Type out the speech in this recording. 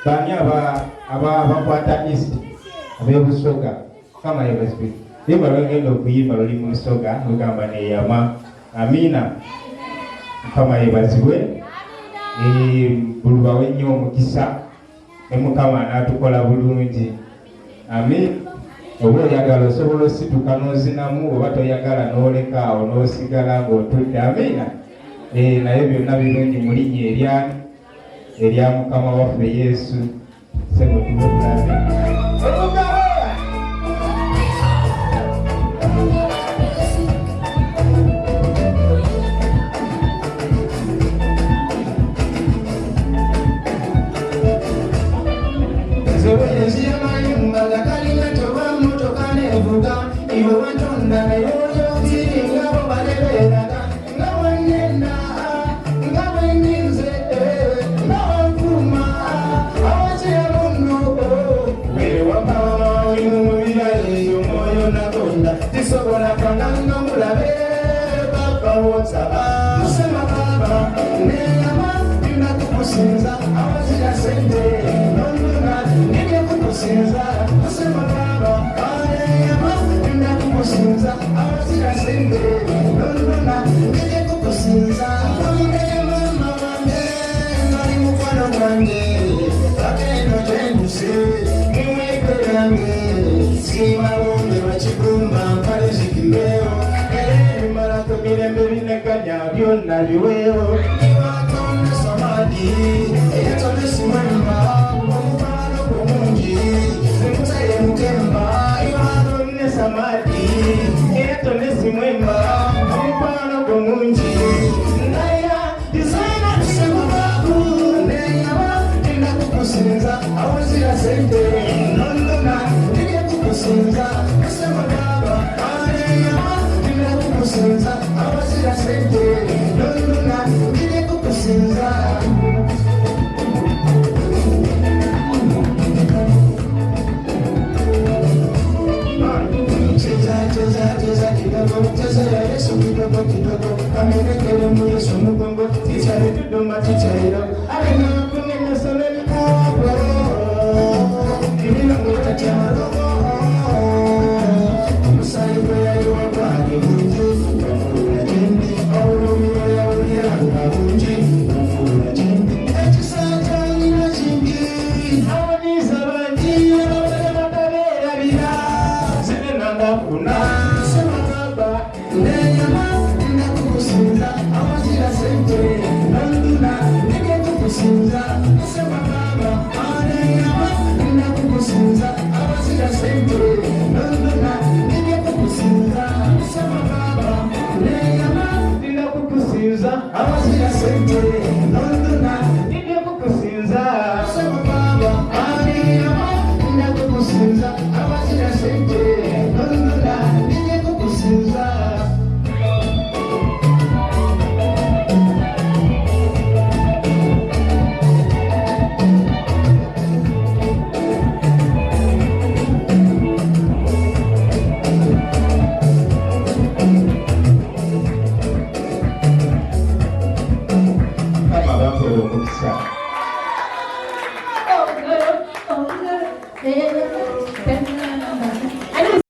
bani abakwata east abebusoga kama yebazwe yeba bagenda okuyimba luli mu Busoga nogamba neyama amina kama yebazwe bulubawe nnyo omukisa ne Mukama n'atukola bulungi amin. Oba oyagala osobola osituka n'ozinamu oba toyagala n'olekaawo n'osigala ng'otudde amina. Naye byonna birungi mu linnya erya Mukama waffe Yesu semutubulabe. I was